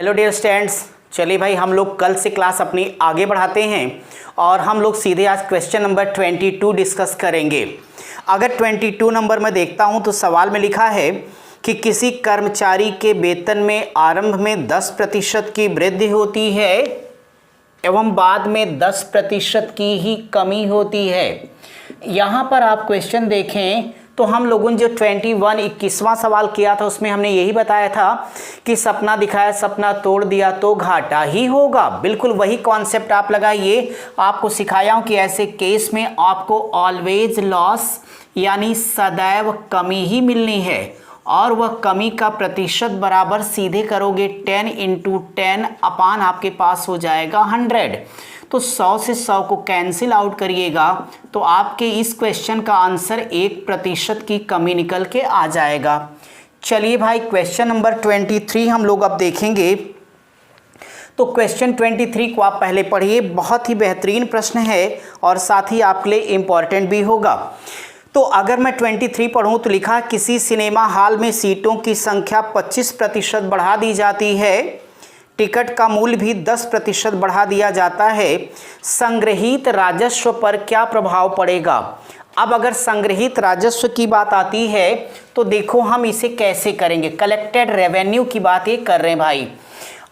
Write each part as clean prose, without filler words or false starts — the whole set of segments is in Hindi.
हेलो डियर स्टूडेंट्स, चलिए भाई हम लोग कल से क्लास अपनी आगे बढ़ाते हैं और हम लोग सीधे आज क्वेश्चन नंबर 22 डिस्कस करेंगे। अगर 22 नंबर में देखता हूं तो सवाल में लिखा है कि किसी कर्मचारी के वेतन में आरंभ में 10% की वृद्धि होती है एवं बाद में 10% की ही कमी होती है। यहाँ पर आप क्वेश्चन देखें तो हम लोगों ने जो 21वां सवाल किया था उसमें हमने यही बताया था कि सपना दिखाया सपना तोड़ दिया तो घाटा ही होगा। बिल्कुल वही कॉन्सेप्ट आप लगाइए। आपको सिखाया हूँ कि ऐसे केस में आपको ऑलवेज लॉस यानी सदैव कमी ही मिलनी है और वह कमी का प्रतिशत बराबर सीधे करोगे 10 × 10 अपान आपके पास हो जाएगा 100। तो 100 से 100 को कैंसिल आउट करिएगा तो आपके इस क्वेश्चन का आंसर 1% की कमी निकल के आ जाएगा। चलिए भाई क्वेश्चन नंबर 23 हम लोग अब देखेंगे। तो क्वेश्चन 23 को आप पहले पढ़िए, बहुत ही बेहतरीन प्रश्न है और साथ ही आपके लिए इम्पॉर्टेंट भी होगा। तो अगर मैं 23 पढ़ूं तो लिखा किसी सिनेमा हॉल में सीटों की संख्या 25% बढ़ा दी जाती है, टिकट का मूल्य भी 10% बढ़ा दिया जाता है, संग्रहीत राजस्व पर क्या प्रभाव पड़ेगा। अब अगर संग्रहीत राजस्व की बात आती है तो देखो हम इसे कैसे करेंगे। कलेक्टेड रेवेन्यू की बात ये कर रहे हैं भाई।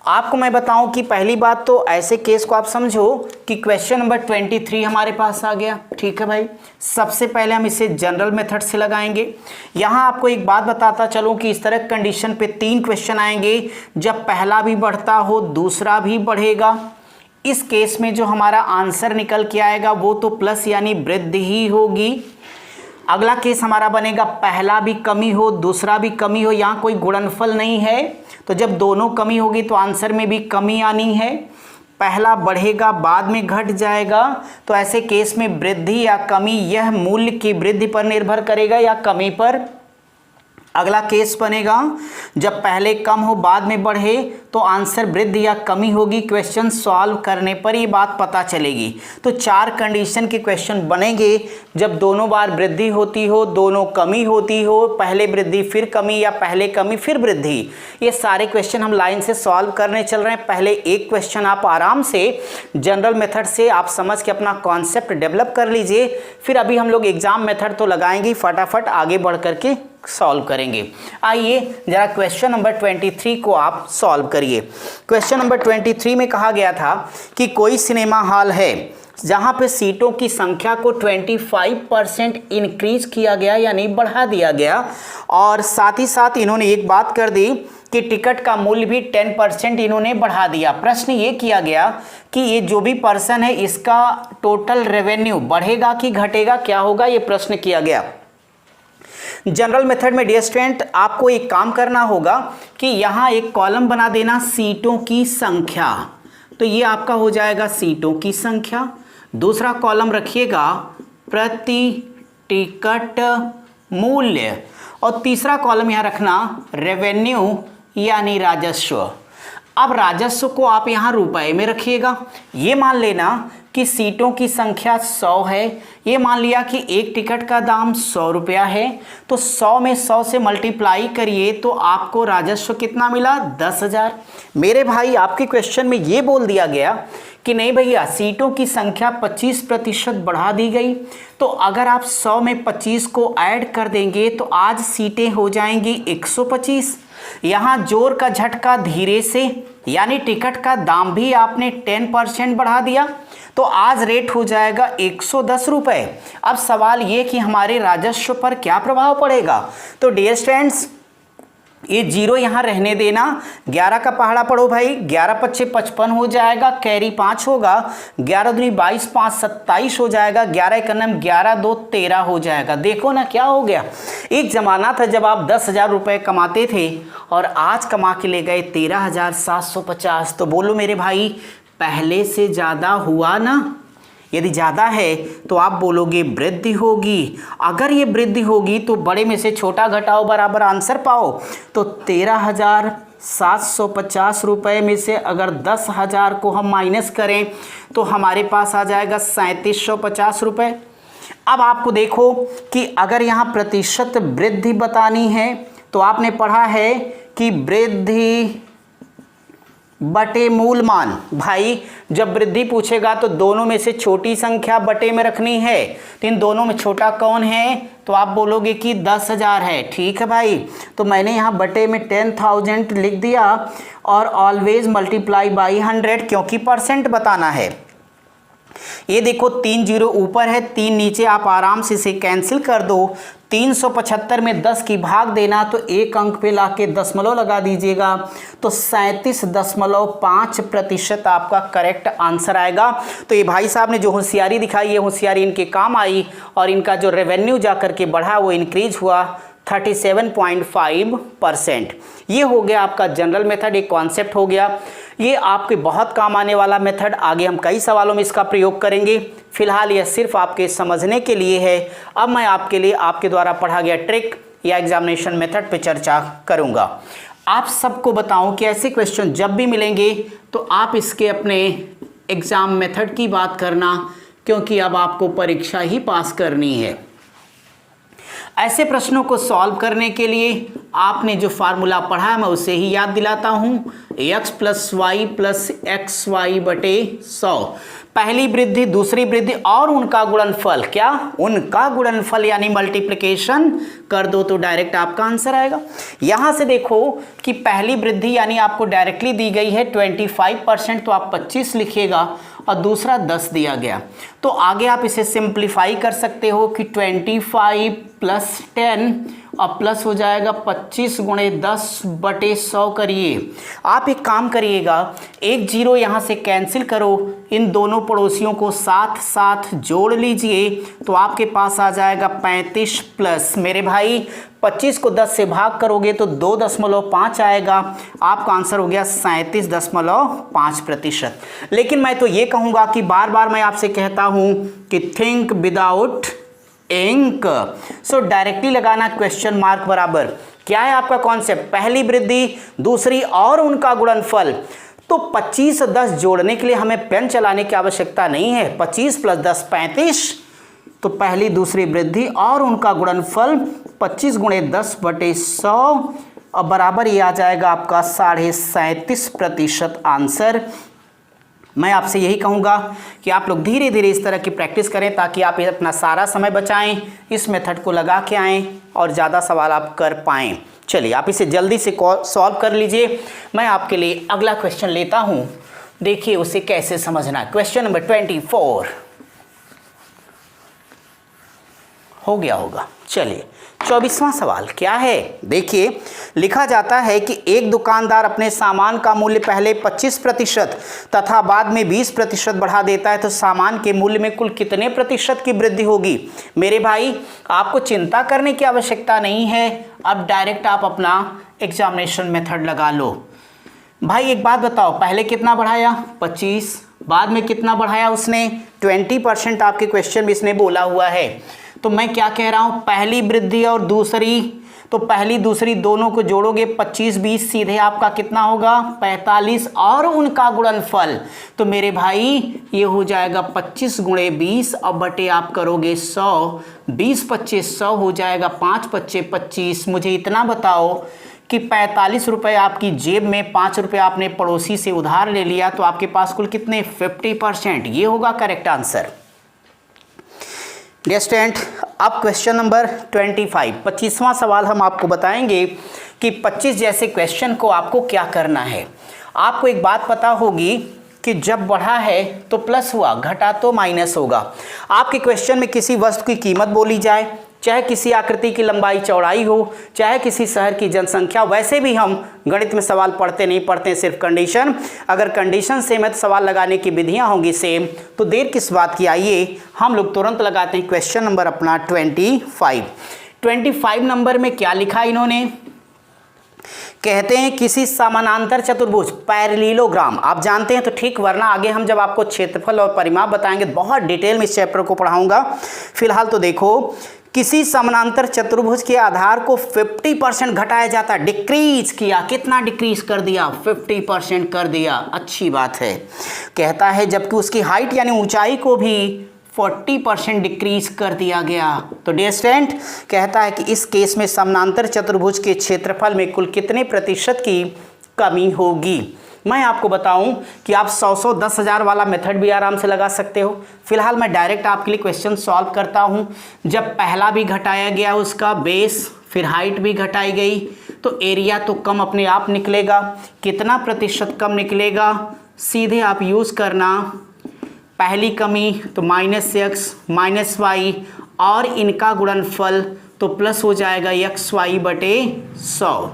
आपको मैं बताऊं कि पहली बात तो ऐसे केस को आप समझो कि क्वेश्चन नंबर 23 हमारे पास आ गया। ठीक है भाई, सबसे पहले हम इसे जनरल मेथड से लगाएंगे। यहाँ आपको एक बात बताता चलूं कि इस तरह कंडीशन पे 3 क्वेश्चन आएंगे, जब पहला भी बढ़ता हो दूसरा भी बढ़ेगा। इस केस में जो हमारा आंसर निकल के आएगा वो तो प्लस यानी वृद्धि ही होगी। अगला केस हमारा बनेगा पहला भी कमी हो दूसरा भी कमी हो, यहाँ कोई गुणनफल नहीं है तो जब दोनों कमी होगी तो आंसर में भी कमी आनी है। पहला बढ़ेगा बाद में घट जाएगा, तो ऐसे केस में वृद्धि या कमी यह मूल्य की वृद्धि पर निर्भर करेगा या कमी पर। अगला केस बनेगा जब पहले कम हो बाद में बढ़े तो आंसर वृद्धि या कमी होगी। क्वेश्चन सॉल्व करने पर ये बात पता चलेगी। तो 4 कंडीशन के क्वेश्चन बनेंगे, जब दोनों बार वृद्धि होती हो दोनों कमी होती हो, पहले वृद्धि फिर कमी या पहले कमी फिर वृद्धि। ये सारे क्वेश्चन हम लाइन से सॉल्व करने चल रहे हैं। पहले एक क्वेश्चन आप आराम से जनरल मेथड से आप समझ के अपना कॉन्सेप्ट डेवलप कर लीजिए, फिर अभी हम लोग एग्जाम मेथड तो लगाएंगे, फटाफट आगे बढ़ करके सॉल्व करेंगे। आइए जरा क्वेश्चन नंबर 23 को आप सॉल्व करिए। क्वेश्चन नंबर 23 में कहा गया था कि कोई सिनेमा हॉल है जहां पे सीटों की संख्या को 25% इंक्रीज किया गया यानी बढ़ा दिया गया, और साथ ही साथ इन्होंने एक बात कर दी कि टिकट का मूल्य भी 10% इन्होंने बढ़ा दिया। प्रश्न ये किया गया कि ये जो भी पर्सन है इसका टोटल रेवेन्यू बढ़ेगा कि घटेगा, क्या होगा, ये प्रश्न किया गया। जनरल मेथड में डियर स्टूडेंट आपको एक काम करना होगा कि यहाँ एक कॉलम बना देना सीटों की संख्या, तो ये आपका हो जाएगा सीटों की संख्या। दूसरा कॉलम रखिएगा प्रति टिकट मूल्य, और तीसरा कॉलम यहाँ रखना रेवेन्यू यानी राजस्व। अब राजस्व को आप यहाँ रुपए में रखिएगा। ये मान लेना कि सीटों की संख्या 100 है, ये मान लिया कि एक टिकट का दाम 100 रुपया है, तो 100 में 100 से मल्टीप्लाई करिए तो आपको राजस्व कितना मिला 10,000। मेरे भाई आपके क्वेश्चन में ये बोल दिया गया कि नहीं भैया सीटों की संख्या 25% बढ़ा दी गई, तो अगर आप 100 में 25 को ऐड कर देंगे तो आज सीटें हो जाएंगी 125। यहाँ जोर का झटका धीरे से यानी टिकट का दाम भी आपने 10% बढ़ा दिया, तो आज रेट हो जाएगा 110 रुपये। अब सवाल ये कि हमारे राजस्व पर क्या प्रभाव पड़ेगा। तो डियर स्टूडेंट्स ये 0 यहाँ रहने देना, 11 का पहाड़ा पढ़ो भाई, 11 × 5 = 55 हो जाएगा, कैरी 5 होगा, 11 × 2 = 22, 5 × 27 हो जाएगा, 11 × 1 = 11, 2 = 13 हो जाएगा। देखो ना क्या हो गया। एक ज़माना था जब आप 10,000 रुपये कमाते थे और आज कमा के ले गए 13,750। तो बोलो मेरे भाई पहले से ज़्यादा हुआ ना। यदि ज़्यादा है तो आप बोलोगे वृद्धि होगी। अगर ये वृद्धि होगी तो बड़े में से छोटा घटाओ बराबर आंसर पाओ। तो 13,750 रुपये में से अगर 10,000 को हम माइनस करें तो हमारे पास आ जाएगा 3,750 रुपये। अब आपको देखो कि अगर यहाँ प्रतिशत वृद्धि बतानी है तो आपने पढ़ा है कि वृद्धि बटे मूल मान। भाई जब वृद्धि पूछेगा तो दोनों में से छोटी संख्या बटे में रखनी है, तो इन दोनों में छोटा कौन है, तो आप बोलोगे कि 10,000 है। ठीक है भाई, तो मैंने यहाँ बटे में 10,000 लिख दिया और ऑलवेज मल्टीप्लाई बाई 100 क्योंकि परसेंट बताना है। ये देखो 3 जीरो ऊपर है, 3 नीचे, आप आराम से इसे कैंसिल कर दो। 375 में 10 की भाग देना, तो एक अंक पे लाके दशमलव लगा दीजिएगा, तो 37.5% आपका करेक्ट आंसर आएगा। तो ये भाई साहब ने जो होशियारी दिखाई है, होशियारी इनके काम आई और इनका जो रेवेन्यू जा करके बढ़ा वो इंक्रीज हुआ 37.5%। ये हो गया आपका जनरल मेथड, एक कॉन्सेप्ट हो गया। ये आपके बहुत काम आने वाला मेथड, आगे हम कई सवालों में इसका प्रयोग करेंगे। फिलहाल यह सिर्फ आपके समझने के लिए है। अब मैं आपके लिए आपके द्वारा पढ़ा गया ट्रिक या एग्जामिनेशन मेथड पे चर्चा करूंगा। आप सबको बताऊं कि ऐसे क्वेश्चन जब भी मिलेंगे तो आप इसके अपने एग्ज़ाम मेथड की बात करना, क्योंकि अब आपको परीक्षा ही पास करनी है। ऐसे प्रश्नों को सॉल्व करने के लिए आपने जो फार्मूला पढ़ा है मैं उसे ही याद दिलाता हूं, x plus y plus x y बटे 100। पहली वृद्धि, दूसरी वृद्धि और उनका गुणनफल, क्या उनका गुणनफल यानी मल्टीप्लिकेशन कर दो तो डायरेक्ट आपका आंसर आएगा। यहां से देखो कि पहली वृद्धि यानी आपको डायरेक्टली दी गई है 25%, तो आप 25 लिखिएगा और दूसरा 10 दिया गया। तो आगे आप इसे सिंप्लीफाई कर सकते हो कि 25 प्लस 10 और प्लस हो जाएगा 25 गुणे 10 बटे 100 करिए। आप एक काम करिएगा, एक जीरो यहाँ से कैंसिल करो, इन दोनों पड़ोसियों को साथ साथ जोड़ लीजिए, तो आपके पास आ जाएगा 35 प्लस, मेरे भाई 25 को 10 से भाग करोगे तो 2.5 आएगा। आपका आंसर हो गया 37.5%। लेकिन मैं तो ये कहूँगा कि बार बार मैं आपसे कहता हूँ कि think without ink, so directly लगाना क्वेश्चन मार्क बराबर। क्या है आपका कॉन्सेप्ट, पहली वृद्धि, दूसरी और उनका गुणनफल। तो 25 और 10 जोड़ने के लिए हमें पेन चलाने की आवश्यकता नहीं है। 25 प्लस 10 35, तो पहली दूसरी वृद्धि और उनका गुणनफल 25 गुणे 10 बटे 100 और बराबर ये आ जाएगा आपका 37.5% आंसर। मैं आपसे यही कहूँगा कि आप लोग धीरे धीरे इस तरह की प्रैक्टिस करें ताकि आप अपना सारा समय बचाएं, इस मेथड को लगा के आएँ और ज़्यादा सवाल आप कर पाएँ। चलिए आप इसे जल्दी से सॉल्व कर लीजिए। मैं आपके लिए अगला क्वेश्चन लेता हूँ, देखिए उसे कैसे समझना। क्वेश्चन नंबर 24 हो गया होगा। चलिए 24वां सवाल क्या है, देखिए लिखा जाता है कि एक दुकानदार अपने सामान का मूल्य पहले 25% तथा बाद में 20% बढ़ा देता है, तो सामान के मूल्य में कुल कितने प्रतिशत की वृद्धि होगी। मेरे भाई आपको चिंता करने की आवश्यकता नहीं है, अब डायरेक्ट आप अपना एग्जामिनेशन मेथड लगा लो। भाई एक बात बताओ, पहले कितना बढ़ाया 25, बाद में कितना बढ़ाया उसने 20%, आपके क्वेश्चन में इसने बोला हुआ है। तो मैं क्या कह रहा हूं, पहली वृद्धि और दूसरी, तो पहली दूसरी दोनों को जोड़ोगे 25 20 सीधे आपका कितना होगा 45 और उनका गुणनफल, तो मेरे भाई ये हो जाएगा 25 गुणे 20 और बटे आप करोगे 100, 20 25 100 हो जाएगा, 5 25 25। मुझे इतना बताओ कि 45 रुपये आपकी जेब में, 5 रुपये आपने पड़ोसी से उधार ले लिया, तो आपके पास कुल कितने 50%, ये होगा करेक्ट आंसर। डियर स्टूडेंट, अब क्वेश्चन नंबर 25वां सवाल हम आपको बताएंगे कि 25 जैसे क्वेश्चन को आपको क्या करना है। आपको एक बात पता होगी कि जब बढ़ा है तो प्लस हुआ, घटा तो माइनस होगा। आपके क्वेश्चन में किसी वस्तु की कीमत बोली जाए, चाहे किसी आकृति की लंबाई चौड़ाई हो, चाहे किसी शहर की जनसंख्या, वैसे भी हम गणित में सवाल पढ़ते नहीं पढ़ते, सिर्फ कंडीशन, अगर कंडीशन सेम है तो सवाल लगाने की विधियां होंगी सेम, तो देर किस बात की, आइए हम लोग तुरंत लगाते हैं क्वेश्चन नंबर अपना 25 नंबर में क्या लिखा इन्होंने, कहते हैं किसी समानांतर चतुर्भुज पैरेललोग्राम, आप जानते हैं तो ठीक, वरना आगे हम जब आपको क्षेत्रफल और परिमाप बताएंगे बहुत डिटेल में इस चैप्टर को पढ़ाऊंगा। फिलहाल तो देखो, किसी समानांतर चतुर्भुज के आधार को 50% घटाया जाता, डिक्रीज किया, कितना डिक्रीज कर दिया 50% कर दिया, अच्छी बात है। कहता है जबकि उसकी हाइट यानी ऊंचाई को भी 40% डिक्रीज कर दिया गया। तो डियर स्टूडेंट, कहता है कि इस केस में समानांतर चतुर्भुज के क्षेत्रफल में कुल कितने प्रतिशत की कमी होगी। मैं आपको बताऊं कि आप 100 10,000 वाला मेथड भी आराम से लगा सकते हो। फिलहाल मैं डायरेक्ट आपके लिए क्वेश्चन सॉल्व करता हूं। जब पहला भी घटाया गया उसका बेस, फिर हाइट भी घटाई गई, तो एरिया तो कम अपने आप निकलेगा। कितना प्रतिशत कम निकलेगा, सीधे आप यूज़ करना पहली कमी तो -x - y और इनका गुणनफल तो प्लस हो जाएगा xy/100।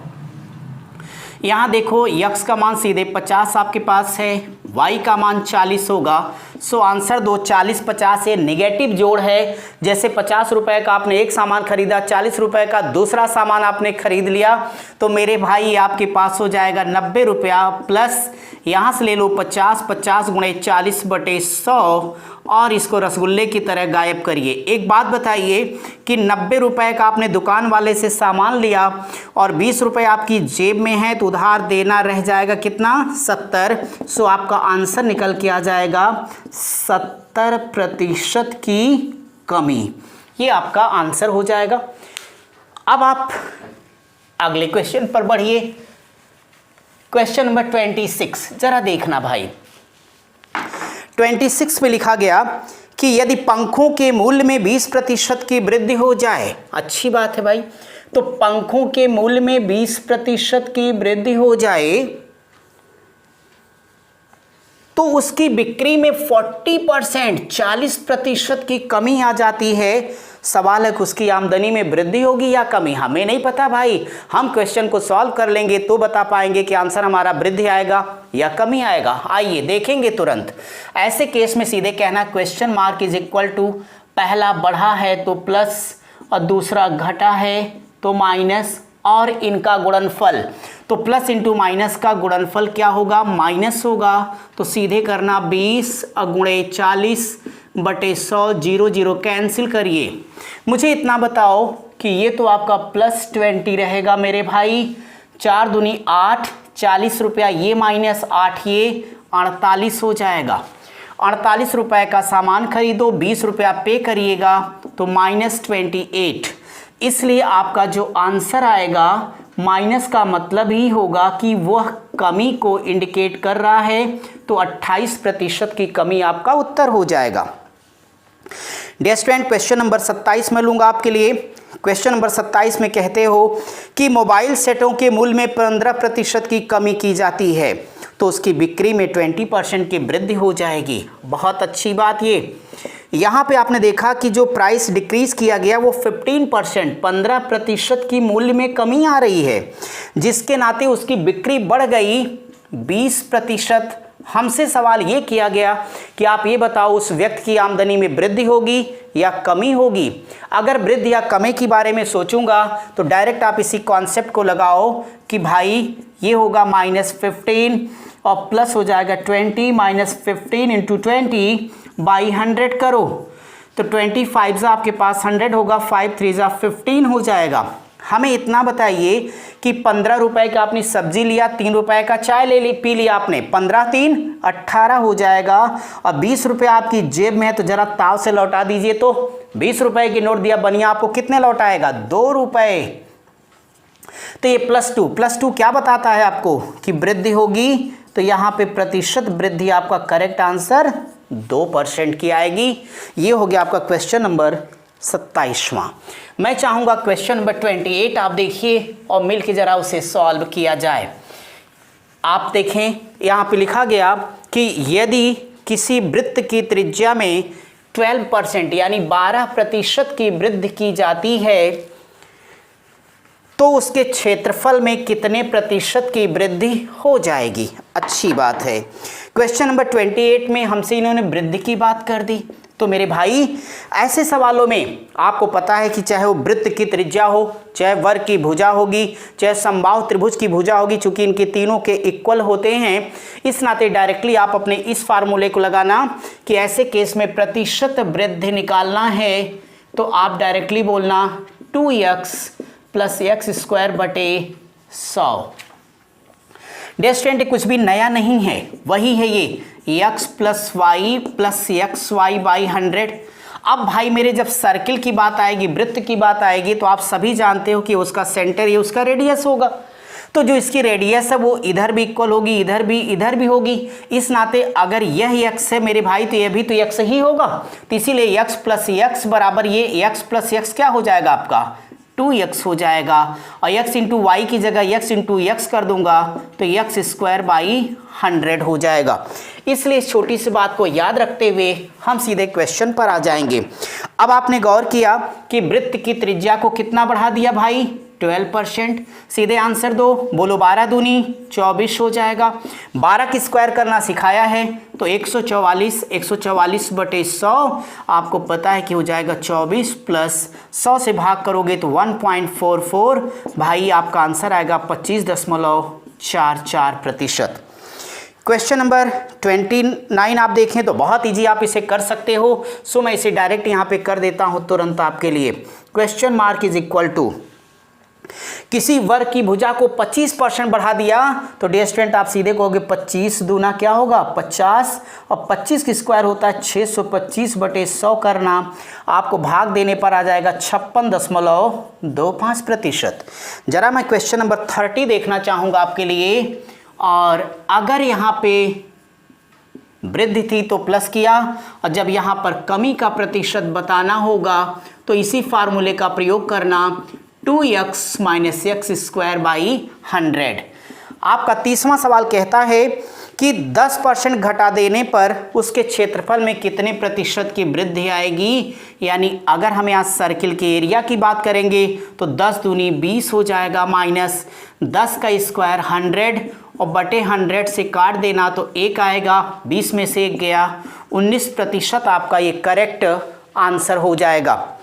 यहाँ देखो x का मान सीधे 50 आपके पास है, y का मान 40 होगा। सो आंसर 2 40 50 है, नेगेटिव जोड़ है। जैसे 50 रुपए का आपने एक सामान खरीदा, 40 रुपए का दूसरा सामान आपने खरीद लिया, तो मेरे भाई आपके पास हो जाएगा 90 रुपया प्लस यहाँ से ले लो 50 50 गुणे 40/100 और इसको रसगुल्ले की तरह गायब करिए। एक बात बताइए कि 90 रुपए का आपने दुकान वाले से सामान लिया और 20 रुपए आपकी जेब में है, तो उधार देना रह जाएगा कितना, 70। सो आपका आंसर निकल के आ जाएगा 70% की कमी। ये आपका आंसर हो जाएगा। अब आप अगले क्वेश्चन पर बढ़िए। क्वेश्चन नंबर 26 जरा देखना भाई। 26 में लिखा गया कि यदि पंखों के मूल्य में 20% की वृद्धि हो जाए, अच्छी बात है भाई, तो पंखों के मूल्य में 20% की वृद्धि हो जाए तो उसकी बिक्री में 40% की कमी आ जाती है। सवाल है कि उसकी आमदनी में वृद्धि होगी या कमी, हमें नहीं पता भाई। हम क्वेश्चन को सॉल्व कर लेंगे तो बता पाएंगे कि आंसर हमारा वृद्धि आएगा या कमी आएगा। आइए देखेंगे तुरंत। ऐसे केस में सीधे कहना question mark is equal to, पहला बढ़ा है तो प्लस और दूसरा घटा है तो माइनस और इनका गुणनफल, तो प्लस इंटू माइनस का गुणनफल क्या होगा, माइनस होगा। तो सीधे करना 20 गुणे 40/100, 0 0 कैंसिल करिए। मुझे इतना बताओ कि ये तो आपका +20 रहेगा मेरे भाई। 4 दूनी 8, 40 रुपया ये -8 ये 48 हो जाएगा। 48 रुपये का सामान खरीदो, 20 रुपया पे करिएगा तो -28। इसलिए आपका जो आंसर आएगा, माइनस का मतलब ही होगा कि वह कमी को इंडिकेट कर रहा है, तो 28% की कमी आपका उत्तर हो जाएगा। डियर स्टूडेंट, क्वेश्चन नंबर 27 में लूँगा आपके लिए। क्वेश्चन नंबर 27 में कहते हो कि मोबाइल सेटों के मूल्य में 15% की कमी की जाती है, तो उसकी बिक्री में 20% की वृद्धि हो जाएगी। बहुत अच्छी बात। ये यहाँ पे आपने देखा कि जो प्राइस डिक्रीज किया गया वो 15% की मूल्य में कमी आ रही है, जिसके नाते उसकी बिक्री बढ़ गई 20%। हमसे सवाल ये किया गया कि आप ये बताओ उस व्यक्ति की आमदनी में वृद्धि होगी या कमी होगी। अगर वृद्धि या कमी के बारे में सोचूंगा तो डायरेक्ट आप इसी कॉन्सेप्ट को लगाओ कि भाई ये होगा -15 और प्लस हो जाएगा 20, -15 × 20/100 करो तो 25 आपके पास 100 होगा, 5 3 15 हो जाएगा। हमें इतना बताइए कि 15 रुपए का आपने सब्जी लिया, 3 रुपए का चाय पी लिया आपने, 15 3 18 हो जाएगा। और 20 रुपये आपकी जेब में है तो जरा ताव से लौटा दीजिए। तो 20 रुपए की नोट दिया बनिया, आपको कितने लौटाएगा, 2 रुपए। तो ये +2 क्या बताता है आपको कि वृद्धि होगी, तो यहाँ पे प्रतिशत वृद्धि आपका करेक्ट आंसर 2% की आएगी। ये हो गया आपका क्वेश्चन नंबर 27वां। मैं चाहूँगा क्वेश्चन नंबर 28 आप देखिए और मिल के ज़रा उसे सॉल्व किया जाए। आप देखें यहाँ पे लिखा गया कि यदि किसी वृत्त की त्रिज्या में 12% यानी 12% की वृद्धि की जाती है तो उसके क्षेत्रफल में कितने प्रतिशत की वृद्धि हो जाएगी। अच्छी बात है। क्वेश्चन नंबर 28 में हमसे इन्होंने वृद्धि की बात कर दी। तो मेरे भाई ऐसे सवालों में आपको पता है कि चाहे वो वृत्त की त्रिज्या हो, चाहे वर्ग की भुजा होगी, चाहे समबाहु त्रिभुज की भुजा होगी, चूंकि इनके तीनों के इक्वल होते हैं, इस नाते डायरेक्टली आप अपने इस फार्मूले को लगाना कि ऐसे केस में प्रतिशत वृद्धि निकालना है तो आप डायरेक्टली बोलना 2x + x²/100। डियर कुछ भी नया नहीं है, वही है ये x + y + xy/100। अब भाई मेरे जब सर्किल की बात आएगी, वृत्त की बात आएगी, तो आप सभी जानते हो कि उसका सेंटर ये उसका रेडियस होगा। तो जो इसकी रेडियस है वो इधर भी इक्वल होगी, इधर भी होगी। इस नाते अगर यह x है मेरे भाई तो यह भी तो x ही होगा। तो इसीलिए x प्लस x बराबर ये x प्लस x क्या हो जाएगा आपका 2x हो जाएगा। और x इंटू वाई की जगह x इंटू x कर दूंगा तो x स्क्वायर बाई 100 हो जाएगा। इसलिए इस छोटी सी बात को याद रखते हुए हम सीधे क्वेश्चन पर आ जाएंगे। अब आपने गौर किया कि वृत्त की त्रिज्या को कितना बढ़ा दिया भाई 12%। सीधे आंसर दो, बोलो 12 दूनी 24 हो जाएगा। 12 की स्क्वायर करना सिखाया है तो 144 बटे 100 आपको पता है कि हो जाएगा 24 प्लस 100 से भाग करोगे तो 1.44 भाई आपका आंसर आएगा 25.44%। क्वेश्चन नंबर 29 आप देखें तो बहुत इजी आप इसे कर सकते हो। सो मैं इसे डायरेक्ट यहाँ पे कर देता हूँ तुरंत आपके लिए। Question mark is equal to किसी वर्ग की भुजा को 25% बढ़ा दिया तो डियर स्टूडेंट आप सीधे कहोगे 25 दूना क्या होगा 50 और 25 की स्क्वायर होता है 625 बटे 100 करना आपको भाग देने पर आ जाएगा 56.25%। जरा मैं क्वेश्चन नंबर 30 देखना चाहूँगा आपके लिए। और अगर यहाँ पे वृद्धि थी तो प्लस किया और जब यहाँ पर कमी का प्रतिशत बताना होगा तो इसी फार्मूले का प्रयोग करना 2x minus x square by 100। आपका 30वां सवाल कहता है कि 10% घटा देने पर उसके क्षेत्रफल में कितने प्रतिशत की वृद्धि आएगी। यानी अगर हम यहाँ सर्किल के एरिया की बात करेंगे तो 10 दूनी 20 हो जाएगा माइनस 10 का स्क्वायर 100 और बटे 100 से काट देना तो 1 आएगा, 20 में से 1 गया, 19% आपका ये करेक्ट आंसर हो जाएगा।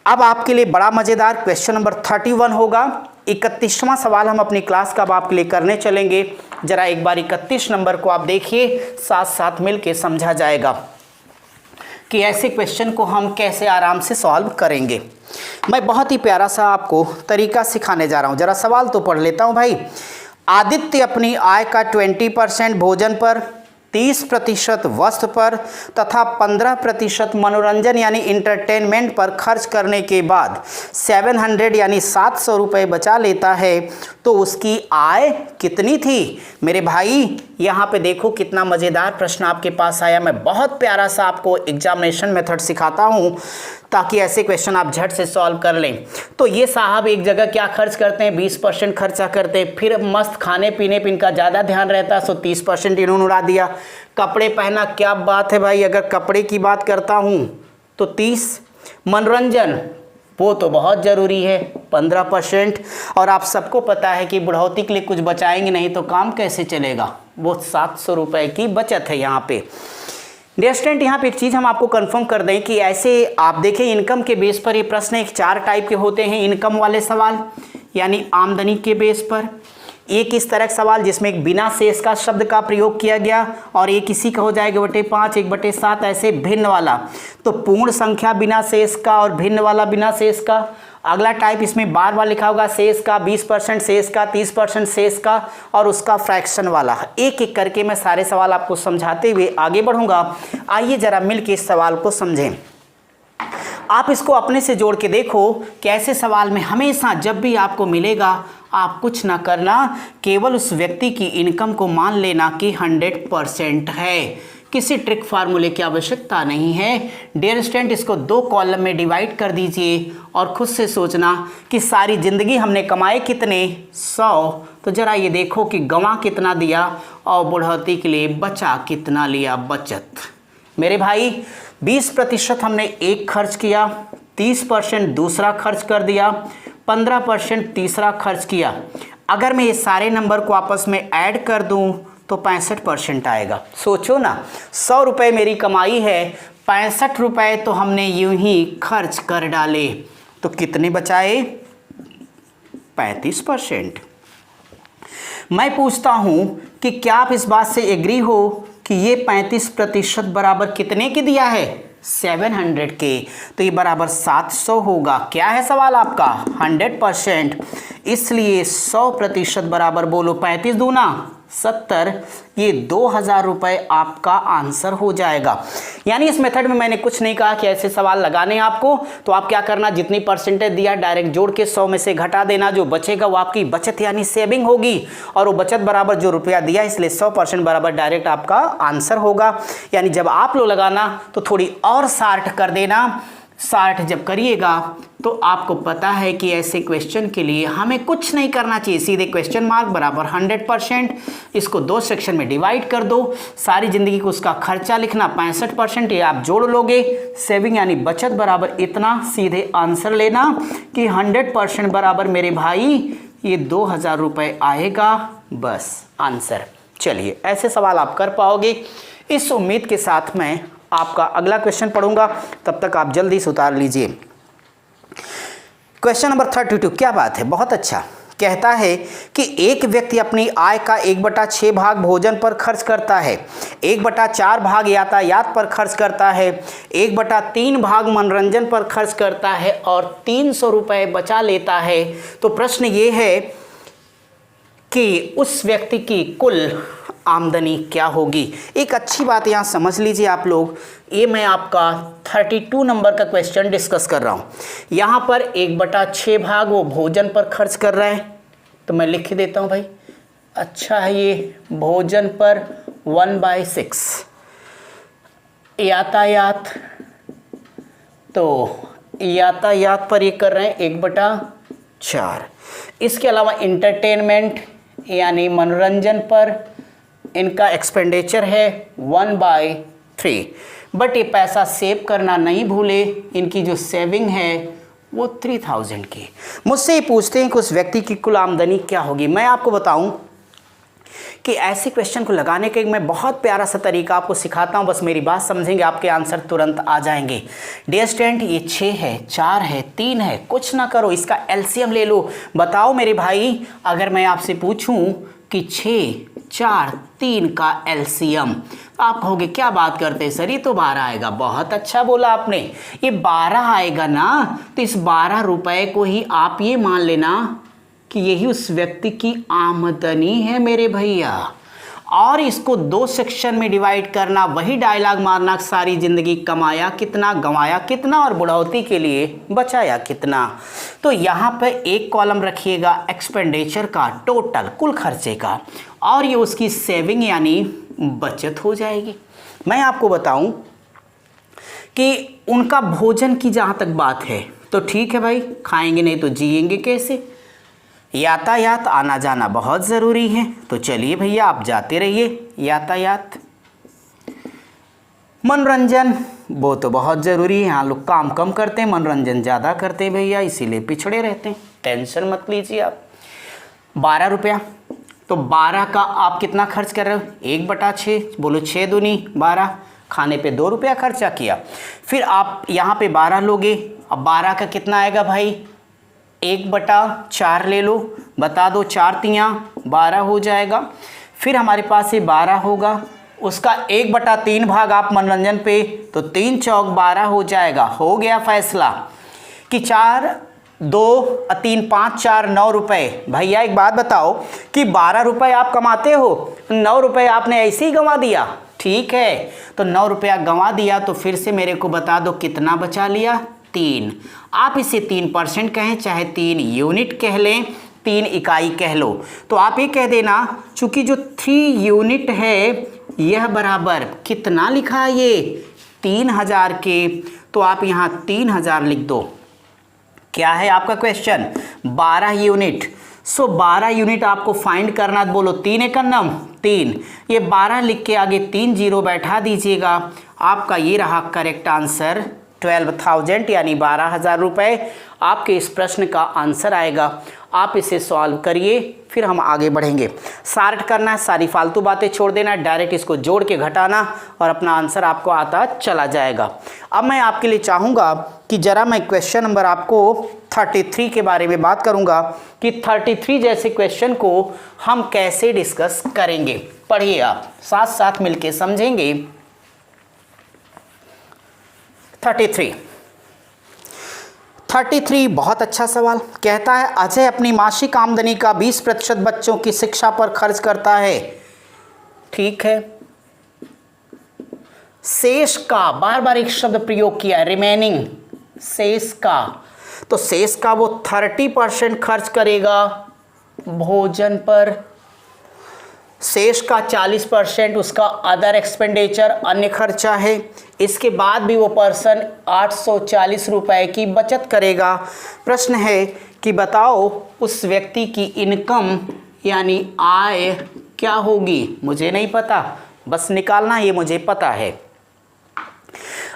अब आपके लिए बड़ा मज़ेदार क्वेश्चन नंबर 31 होगा। 31वां सवाल हम अपनी क्लास का अब आपके लिए करने चलेंगे। जरा एक बार 31 नंबर को आप देखिए, साथ साथ मिलके समझा जाएगा कि ऐसे क्वेश्चन को हम कैसे आराम से सॉल्व करेंगे। मैं बहुत ही प्यारा सा आपको तरीका सिखाने जा रहा हूँ। जरा सवाल तो पढ़ लेता हूँ भाई। आदित्य अपनी आय का 20% भोजन पर, 30% वस्त्र पर तथा 15% मनोरंजन यानी इंटरटेनमेंट पर खर्च करने के बाद 700 यानी 700 रुपये बचा लेता है तो उसकी आय कितनी थी। मेरे भाई यहाँ पे देखो कितना मज़ेदार प्रश्न आपके पास आया। मैं बहुत प्यारा सा आपको एग्जामिनेशन मेथड सिखाता हूँ ताकि ऐसे क्वेश्चन आप झट से सॉल्व कर लें। तो ये साहब एक जगह क्या खर्च करते हैं 20% खर्चा करते हैं, फिर मस्त खाने पीने पे इनका ज़्यादा ध्यान रहता है, सो 30% इन्होंने उड़ा दिया। कपड़े पहना, क्या बात है भाई, अगर कपड़े की बात करता हूँ तो 30, मनोरंजन वो तो बहुत ज़रूरी है 15%, और आप सबको पता है कि बुढ़ौती के लिए कुछ बचाएंगे नहीं तो काम कैसे चलेगा, वो 700 रुपये की बचत है यहाँ पे। डियर स्टूडेंट यहाँ पे एक चीज़ हम आपको कंफर्म कर दें कि ऐसे आप देखें इनकम के बेस पर ये प्रश्न एक 4 टाइप के होते हैं। इनकम वाले सवाल यानी आमदनी के बेस पर, एक इस तरह का सवाल जिसमें एक बिना शेष का शब्द का प्रयोग किया गया, और एक इसी का हो जाएगा 1/5 1/7 ऐसे भिन्न वाला। तो पूर्ण संख्या बिना शेष का और भिन्न वाला बिना शेष का। अगला टाइप इसमें बार बार लिखा होगा शेष का, 20% शेष का, 30% शेष का, और उसका फ्रैक्शन वाला। एक एक करके मैं सारे सवाल आपको समझाते हुए आगे बढ़ूंगा। आइए जरा मिलकर इस सवाल को समझें। आप इसको अपने से जोड़ के देखो कि ऐसे सवाल में हमेशा जब भी आपको मिलेगा आप कुछ ना करना, केवल उस व्यक्ति की इनकम को मान लेना कि 100% है। किसी ट्रिक फार्मूले की आवश्यकता नहीं है। डियर स्टूडेंट इसको 2 कॉलम में डिवाइड कर दीजिए और खुद से सोचना कि सारी ज़िंदगी हमने कमाए कितने 100, तो ज़रा ये देखो कि गंवा कितना दिया और बुढ़ौती के लिए बचा कितना लिया बचत। मेरे भाई 20% हमने एक खर्च किया, 30% दूसरा खर्च कर दिया, 15% तीसरा खर्च किया। अगर मैं ये सारे नंबर को आपस में ऐड कर दूं तो 65% आएगा। सोचो ना, 100 रुपये मेरी कमाई है, 65 रुपये तो हमने यूं ही खर्च कर डाले, तो कितने बचाए 35%। मैं पूछता हूं कि क्या आप इस बात से एग्री हो कि ये 35% बराबर कितने की दिया है 700 के, तो ये बराबर 700 होगा। क्या है सवाल आपका 100%, इसलिए 100% बराबर बोलो 35 दूना 70, ये 2000 रुपये आपका आंसर हो जाएगा। यानी इस मेथड में मैंने कुछ नहीं कहा कि ऐसे सवाल लगाने हैं आपको, तो आप क्या करना, जितनी परसेंटेज दिया डायरेक्ट जोड़ के 100 में से घटा देना, जो बचेगा वो आपकी बचत यानी सेविंग होगी, और वो बचत बराबर जो रुपया दिया इसलिए 100% बराबर डायरेक्ट आपका आंसर होगा। यानी जब आप लोग लगाना तो थोड़ी और शार्ट कर देना, शार्ट जब करिएगा तो आपको पता है कि ऐसे क्वेश्चन के लिए हमें कुछ नहीं करना चाहिए, सीधे क्वेश्चन मार्क बराबर 100%, इसको 2 सेक्शन में डिवाइड कर दो, सारी ज़िंदगी को उसका खर्चा लिखना 65%, ये आप जोड़ लोगे, सेविंग यानी बचत बराबर इतना, सीधे आंसर लेना कि 100% बराबर मेरे भाई ये 2000 रुपये आएगा, बस आंसर। चलिए ऐसे सवाल आप कर पाओगे, इस उम्मीद के साथ मैं आपका अगला क्वेश्चन पढ़ूंगा, तब तक आप जल्दी से उतार लीजिए। क्वेश्चन नंबर 32, क्या बात है, बहुत अच्छा। कहता है कि एक व्यक्ति अपनी आय का 1/6 भाग भोजन पर खर्च करता है, 1/4 भाग यातायात पर खर्च करता है, 1/3 भाग मनोरंजन पर खर्च करता है और 300 रुपये बचा लेता है। तो प्रश्न ये है कि उस व्यक्ति की कुल आमदनी क्या होगी। एक अच्छी बात यहाँ समझ लीजिए आप लोग, ये मैं आपका 32 नंबर का क्वेश्चन डिस्कस कर रहा हूँ। यहाँ पर 1/6 भाग वो भोजन पर खर्च कर रहा है, तो मैं लिख देता हूँ भाई। अच्छा है, ये भोजन पर 1/6, यातायात, तो यातायात पर ये कर रहे हैं 1/4। इसके अलावा इंटरटेनमेंट यानी मनोरंजन पर इनका एक्सपेंडिचर है 1/3। बट ये पैसा सेव करना नहीं भूले, इनकी जो सेविंग है वो 3000 की। मुझसे ही पूछते हैं कि उस व्यक्ति की कुल आमदनी क्या होगी। मैं आपको बताऊं कि ऐसे क्वेश्चन को लगाने का एक मैं बहुत प्यारा सा तरीका आपको सिखाता हूं, बस मेरी बात समझेंगे, आपके आंसर तुरंत आ जाएंगे। डियर स्टूडेंट, ये 6 है, 4 है, 3 है, कुछ ना करो, इसका एलसीएम ले लो। बताओ मेरे भाई, अगर मैं आपसे पूछूं कि 6, 4, 3 का एलसीएम, आप कहोगे क्या बात करते हैं सर, ये तो 12 आएगा। बहुत अच्छा बोला आपने, ये 12 आएगा ना, तो इस 12 रुपए को ही आप ये मान लेना कि यही उस व्यक्ति की आमदनी है मेरे भैया, और इसको 2 सेक्शन में डिवाइड करना, वही डायलॉग मारना, सारी जिंदगी कमाया कितना, गंवाया कितना और बुढ़ौती के लिए बचाया कितना। तो यहाँ पे एक कॉलम रखिएगा एक्सपेंडिचर का, टोटल कुल खर्चे का, और ये उसकी सेविंग यानी बचत हो जाएगी। मैं आपको बताऊं कि उनका भोजन की जहाँ तक बात है तो ठीक है भाई, खाएंगे नहीं तो जिएंगे कैसे। यातायात आना जाना बहुत ज़रूरी है, तो चलिए भैया आप जाते रहिए यातायात। मनोरंजन वो तो बहुत ज़रूरी है, यहाँ लोग काम कम करते हैं, मनोरंजन ज़्यादा करते हैं भैया, इसीलिए पिछड़े रहते हैं, टेंशन मत लीजिए आप। 12 रुपया, तो 12 का आप कितना खर्च कर रहे हो, 1/6, बोलो 6 दूनी 12, खाने पे 2 रुपया खर्चा किया। फिर आप यहाँ पे 12 लोगे, अब 12 का कितना आएगा भाई, 1/4 ले लो, बता दो, 4 तियाँ 12 हो जाएगा। फिर हमारे पास ये 12 होगा, उसका 1/3 भाग आप मनोरंजन पे, तो 3 चौक 12 हो जाएगा। हो गया फैसला कि 4, 2, 3, 5, 4, 9 रुपये। भैया एक बात बताओ कि 12 रुपये आप कमाते हो, 9 रुपये आपने ऐसे ही गंवा दिया, ठीक है, तो 9 रुपया गंवा दिया, तो फिर से मेरे को बता दो कितना बचा लिया, 3। आप इसे 3% कहें चाहे 3 यूनिट कह लें, 3 इकाई कह लो, तो आप ये कह देना चूंकि जो 3 यूनिट है यह बराबर कितना लिखा है, ये 3000 के, तो आप यहाँ 3000 लिख दो। क्या है आपका क्वेश्चन, 12 यूनिट। सो 12 यूनिट आपको फाइंड करना, बोलो 3 एकम 3, ये 12 लिख के आगे 3 जीरो बैठा दीजिएगा। आपका ये रहा करेक्ट आंसर 12,000 यानी 12,000 रुपये आपके इस प्रश्न का आंसर आएगा। आप इसे सॉल्व करिए, फिर हम आगे बढ़ेंगे। शार्ट करना है, सारी फालतू बातें छोड़ देना, डायरेक्ट इसको जोड़ के घटाना और अपना आंसर आपको आता चला जाएगा। अब मैं आपके लिए चाहूँगा कि ज़रा मैं क्वेश्चन नंबर आपको 33 के बारे में बात करूँगा कि 33 जैसे क्वेश्चन को हम कैसे डिस्कस करेंगे। पढ़िए आप, साथ साथ मिलके समझेंगे। 33 बहुत अच्छा सवाल। कहता है अजय अपनी मासिक आमदनी का 20% बच्चों की शिक्षा पर खर्च करता है। ठीक है। शेष का, बार बार एक शब्द प्रयोग किया, रिमेनिंग, शेष का, तो शेष का वो 30% खर्च करेगा भोजन पर, शेष का 40% उसका अदर एक्सपेंडिचर, अन्य खर्चा है। इसके बाद भी वो पर्सन 840 रुपए की बचत करेगा। प्रश्न है कि बताओ उस व्यक्ति की इनकम यानी आय क्या होगी। मुझे नहीं पता, बस निकालना ये मुझे पता है।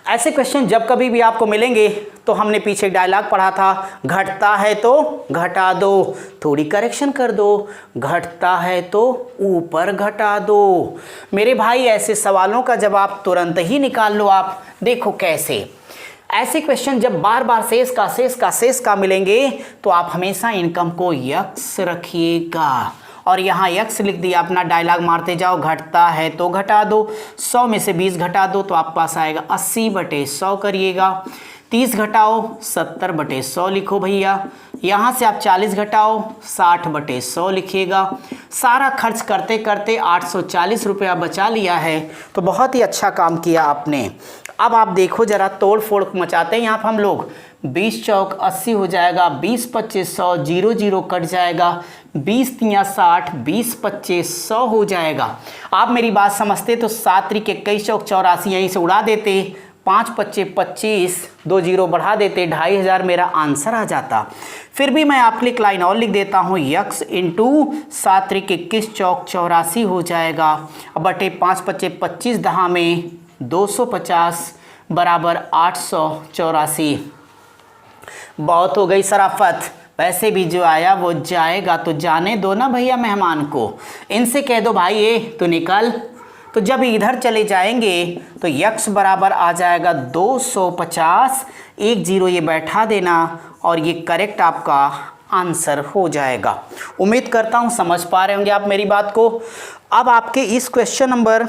ऐसे क्वेश्चन जब कभी भी आपको मिलेंगे तो हमने पीछे डायलॉग पढ़ा था, घटता है तो घटा दो, थोड़ी करेक्शन कर दो, घटता है तो ऊपर घटा दो। मेरे भाई ऐसे सवालों का जवाब तुरंत ही निकाल लो आप। देखो कैसे, ऐसे क्वेश्चन जब बार बार शेष का मिलेंगे तो आप हमेशा इनकम को यक्स रखिएगा, और यहाँ यक्स लिख दिया, अपना डायलॉग मारते जाओ। घटता है तो घटा दो, 100 में से 20 घटा दो तो आपके पास आएगा 80/100 करिएगा। 30 घटाओ 70/100 लिखो भैया। यहाँ से आप 40 घटाओ 60/100 लिखिएगा। सारा खर्च करते करते 840 रुपया बचा लिया है, तो बहुत ही अच्छा काम किया आपने। अब आप देखो जरा, तोड़ फोड़ मचाते हैं यहाँ पर हम लोग। 20 चौक 80 हो जाएगा, 20 25 100, 0 0 कट जाएगा, 20 3 60, 20 25 100 हो जाएगा। आप मेरी बात समझते तो 7 3 21 चौक 84 यहीं से उड़ा देते, 5 25 25, 2 0 बढ़ा देते, 2500 मेरा आंसर आ जाता। फिर भी मैं आपके लिए एक लाइन और लिख देता हूँ, यक्स इंटू 7 3 21 चौक 84 हो जाएगा, बटे 5 25 25 दहा में 250 बराबर 884। बहुत हो गई शराफत, वैसे भी जो आया वो जाएगा, तो जाने दो ना भैया मेहमान को। इनसे कह दो भाई ये तो निकल। तो जब इधर चले जाएंगे तो यक्स बराबर आ जाएगा 250, 1 0 ये बैठा देना, और ये करेक्ट आपका आंसर हो जाएगा। उम्मीद करता हूँ समझ पा रहे होंगे आप मेरी बात को। अब आपके इस क्वेश्चन नंबर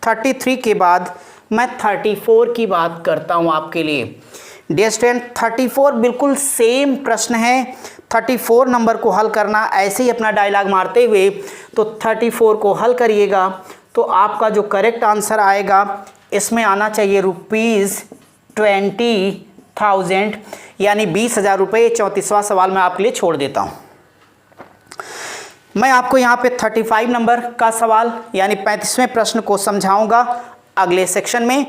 33 के बाद मैं 34 की बात करता हूँ आपके लिए। डियर स्टूडेंट, 34 बिल्कुल सेम प्रश्न है। 34 नंबर को हल करना ऐसे ही अपना डायलॉग मारते हुए, तो 34 को हल करिएगा तो आपका जो करेक्ट आंसर आएगा इसमें आना चाहिए ₹20,000 यानी 20,000 रुपये। 34वां सवाल मैं आपके लिए छोड़ देता हूँ। मैं आपको यहाँ पे 35 नंबर का सवाल यानी 35वें प्रश्न को समझाऊंगा अगले सेक्शन में।